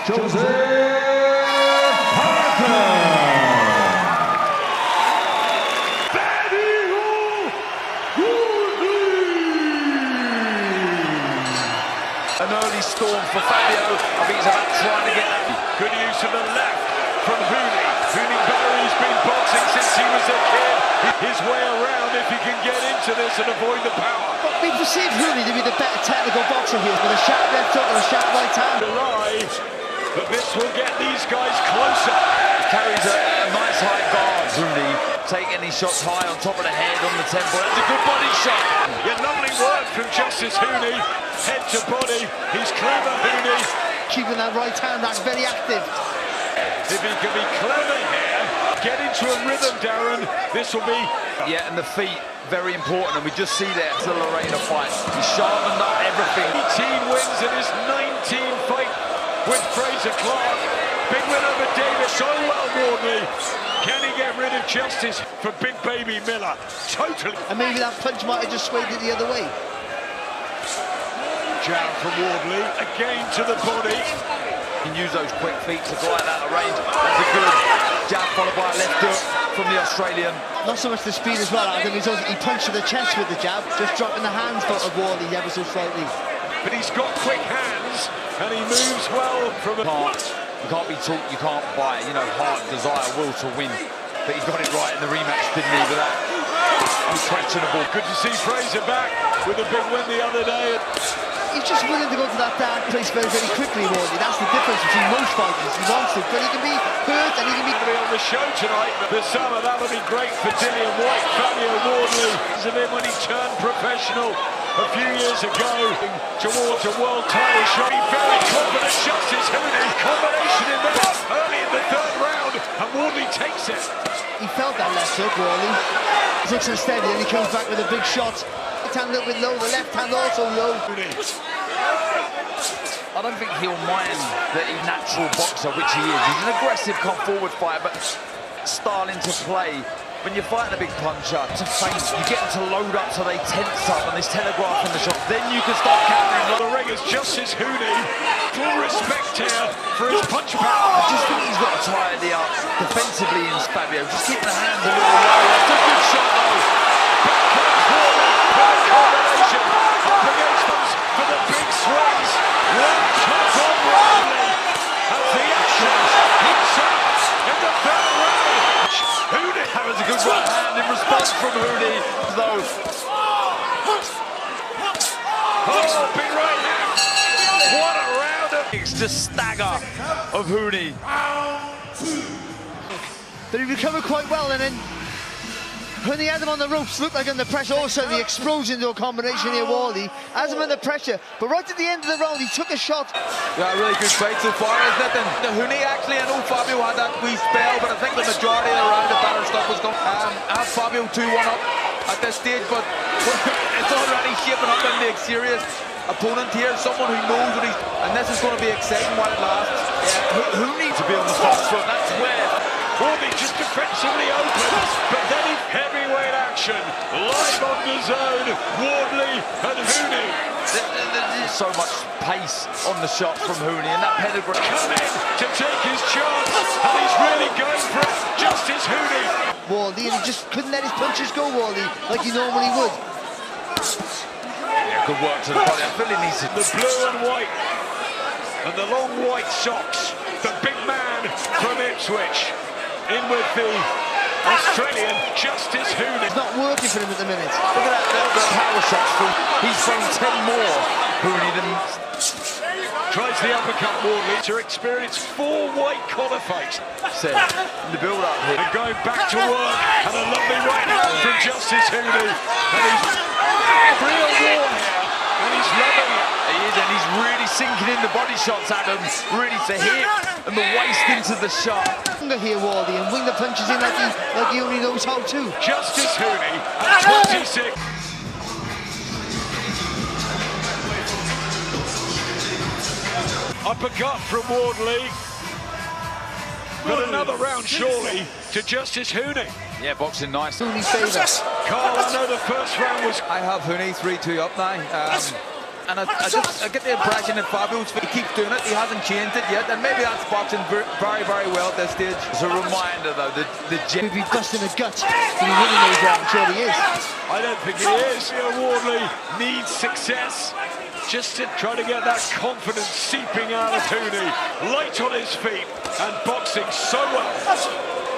An early storm for Fabio. I think he's about trying to get that. Good use of the left from Hooney. Hooney Barry's been boxing since he was a kid. His way around if he can get into this and avoid the power. But we perceive Hooney to be the better technical boxer here, with a sharp left hook and a sharp right hand. Alive, but this will get these guys closer. He carries a nice high guard. Hooney taking these shots high on top of the head, on the temple. That's a good body shot. Yeah, lovely work from Justice Hooney. Head to body. He's clever, Hooney. Keeping that right hand, that's very active. If he can be clever here, get into a rhythm, Darren, this will be... Yeah, and the feet, very important, and we just see that it's the Lorena fight. He sharpened up everything. 18 wins in his 19th fight with Fraser Clark. Big win over Davis, so well, Wardley. Can he get rid of Justice for Big Baby Miller? Totally. And maybe that punch might have just swayed it the other way. Jab from Wardley, again to the body. He can use those quick feet to go out of range. That's a good jab followed by a left hook from the Australian. Not so much the speed as well, Adam. He punched to the chest with the jab, just dropping the hands of Wardley ever so slightly. But he's got quick hands, and he moves well from a... You can't be taught, you can't buy. You know, heart, desire, will to win. But he got it right in the rematch, didn't he, with that? Unquestionable. Good to see Fraser back with a big win the other day. He's just willing to go to that dark place very, very quickly, Wardley. That's the difference between most fighters. He wants to, but he can be hurt and he can be... On the show tonight, this summer, that'll be great for Dillian White. Fabio Wardley of him when he turned professional a few years ago towards a world title shot. Very confident Justice Hooney. Combination in there early in the third round, and Wardley takes it. He felt that left hook, Wardley. He looks unsteady, and he comes back with a big shot. Right hand a little bit low, the left hand also low. I don't think he'll mind that he's a natural boxer, which he is. He's an aggressive, come-forward fighter, but style into play. When you're fighting a big puncher, to feint, you get them to load up so they tense up and there's telegraph in the shot. Then you can start countering. The ring is Justice Hooney. Full respect here for his punch power. I just think he's got to tidy up defensively in Fabio. Just keep the hands a little low. That's a good shot, though. Back combination up against us for the big swings. One shot from Wardley as the action heats up in the third round. Hooney. That was a good right hand in response from Hooney, though. Oh, big right hand. What a round of... It's just stagger of Hooney. But he recovered quite well, and then when he had him on the ropes, looked like under pressure. All of a sudden, he explodes into a combination here, Wardley. Has him under pressure, but right at the end of the round, he took a shot. Yeah, really good fight so far, isn't it? And the Hooney, actually, I know Fabio had that wee spell, but I think the majority of the round of Barron stuff was going. I have Fabio 2-1 up at this stage, but it's already shaping up into a serious opponent here, someone who knows what he's... And this is going to be exciting while it lasts. Yeah, Hooney to be on the front foot, that's where... Wardley just defensively opens, but then he heavyweight action live on the zone. Wardley and Hooney. There's so much pace on the shots from Hooney, and that pedigree. Come in to take his chance, and he's really going for it. Justice Hooney. Wardley, and he just couldn't let his punches go, Wardley, like he normally would. Yeah, good work to the body. I feel he needs to... The blue and white, and the long white socks. The big man from Ipswich. In with the Australian Justice Hooney. It's not working for him at the minute. Look at that, the power shots. He's thrown 10 more, Hooney, than... Tries the uppercut, Wardley, to experience 4 white collar fights. Said, in the build-up here. And going back to work, and a lovely right hand from Justice Hooney. And he's real war here, and he's loving it. He is, and he's really sinking in the body shots, Adam. Really to hit, and the waist into the shot. Here, Wardley, and wing the punches in like he only knows how to. Justice Hooney at 26. Uppercut from Wardley. But another round surely to Justice Hooney. Yeah, boxing nice. Hooney's favour. Carl, I know the first round was... I have Hooney 3-2 up now. And I get the impression that Fabio, he keeps doing it, he hasn't changed it yet, and maybe that's boxing very, very well at this stage. It's a reminder, though, the He'd be busting a gut to be winning those rounds. Sure he is. I don't think he is. Fabio Wardley needs success just to try to get that confidence seeping out of Hooney. Light on his feet and boxing so well.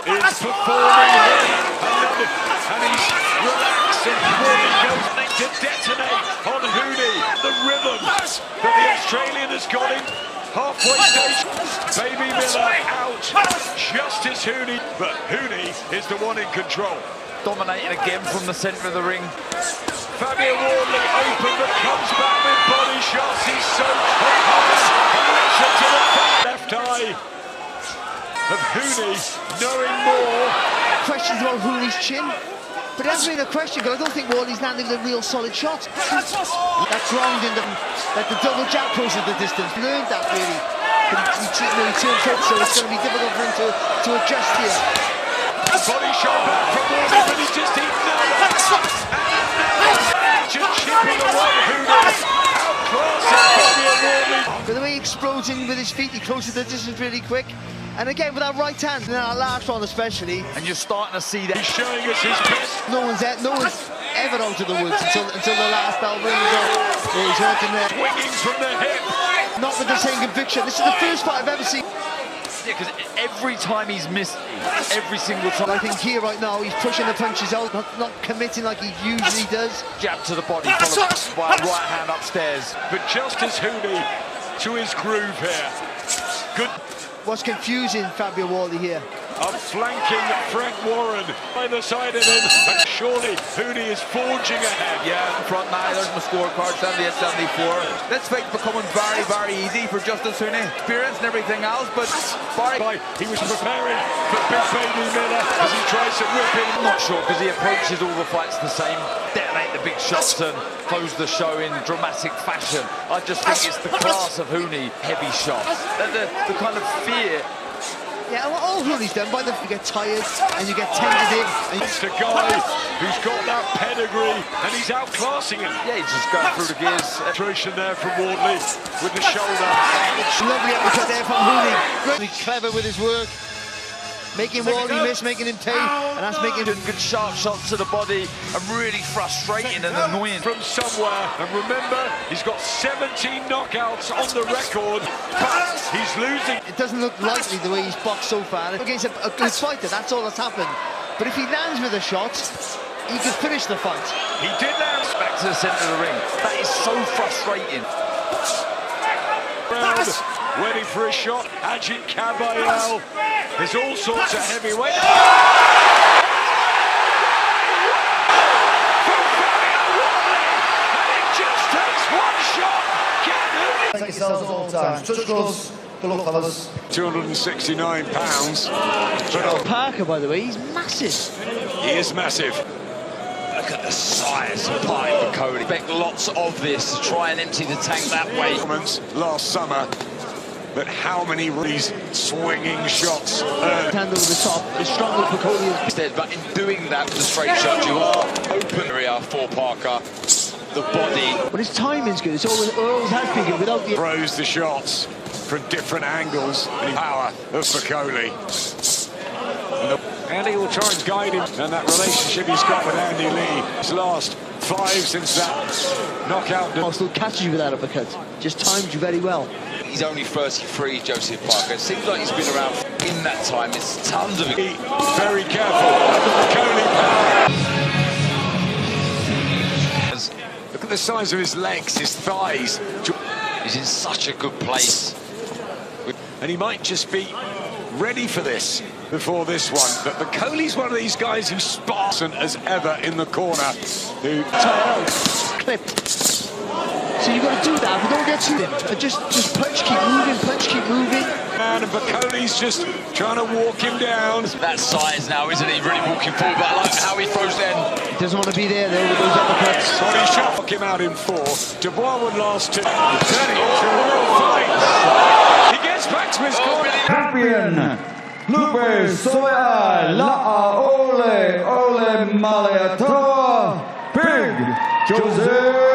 He's performing here and he's relaxed and Wardley goes to detonate on Hooney. The rhythm that the Australian has got him. Halfway stage, Baby Miller out, Justice Hooney, but Hooney is the one in control. dominating again from the centre of the ring. Fabio Wardley open, but comes back with body shots. He's so hard and listen to the left eye of Hooney, knowing more. Questions about Hooney's chin, but it hasn't been a question because I don't think Wardley's landing a real solid shot. That grounding, that the double jab closes the distance. Learned that really. He turned foot, so it's going to be difficult for him to adjust here. Body shot back from Wardley, but he's just eaten just chipping away Hooney. Outclassing Fabio Wardley. But the way he explodes in with his feet, he closes the distance really quick. And again, with that right hand, in that last round especially. And you're starting to see that. He's showing us his best. No one's ever out of the woods until the last bell rings off. He's hurting there. Swinging from the hip. Not with the same conviction. This is the first fight I've ever seen. Yeah, because every time he's missed, every single time. I think here right now, he's pushing the punches out, not committing like he usually does. Jab to the body, followed by a right hand upstairs. But Justice Hooney to his groove here. Good. What's confusing Fabio Wardley here? Flanking Frank Warren by the side of him, and surely Hooney is forging ahead. Yeah, in front now, there's my scorecard, 78-74. This fight's becoming very, very easy for Justice Hooney. Experience and everything else, but Barry... He was preparing for Big Baby Miller as he tries to whip him. I'm not sure, because he approaches all the fights the same. Detonate the big shots and close the show in dramatic fashion. I just think it's the class of Hooney, heavy shots. The kind of fear. Yeah, well, all Hooney's done, by the you get tired and you get tentative. And it's the guy who's got that pedigree and he's outclassing him. Yeah, he's just going through the gears. Penetration there from Wardley with the shoulder. Lovely uppercut there from Hooney. Really clever with his work. Making Wardley miss, making him take, and that's making him good sharp shots to the body and really frustrating and annoying. From somewhere, and remember, he's got 17 knockouts on the record, but he's losing. It doesn't look likely the way he's boxed so far. Against a good fighter, that's all that's happened. But if he lands with a shot, he could finish the fight. He did that. Back to the centre of the ring. That is so frustrating. Round, waiting for a shot. Ajit Kabayel. There's all sorts of heavyweight. And it just takes one shot. Take yourselves at all times. Touch gloves. Good luck, fellas. 269 pounds. Parker, by the way, he's massive. He is massive. Look at the size of Piper Cody. Expect lots of this to try and empty the tank that way. Last summer. But how many these swinging shots? Hand over the top, as strong as Cody is. But in doing that with the straight shot, you are open area for Parker. The body. But his timing's good. It's always has been good without the... Throws the shots from different angles. The power of Fakoli. Andy will try and guide him, and that relationship he's got with Andy Lee. His last 5 since that knockout. Still catches you with that uppercut. Just timed you very well. He's only 33, Joseph Parker. It seems like he's been around in that time. It's tons of it. Very careful. Fakoli power. Look at the size of his legs, his thighs. He's in such a good place. And he might just be ready for this before this one. But Fakoli's one of these guys who's spartan as ever in the corner. Who Clipped. So you've got to do that, but don't get to him. Just punch, keep moving. Man, and Fakoli's just trying to walk him down. That size now, isn't he? Really walking forward, but I like how he throws then. He doesn't want to be there, though, with those uppercuts. Body shot, knock him out in 4. Dubois would last 2. Turning into a real fight. He gets back to his corner. Champion, Lupe Soya, La Ole Maleatoa, Big Jose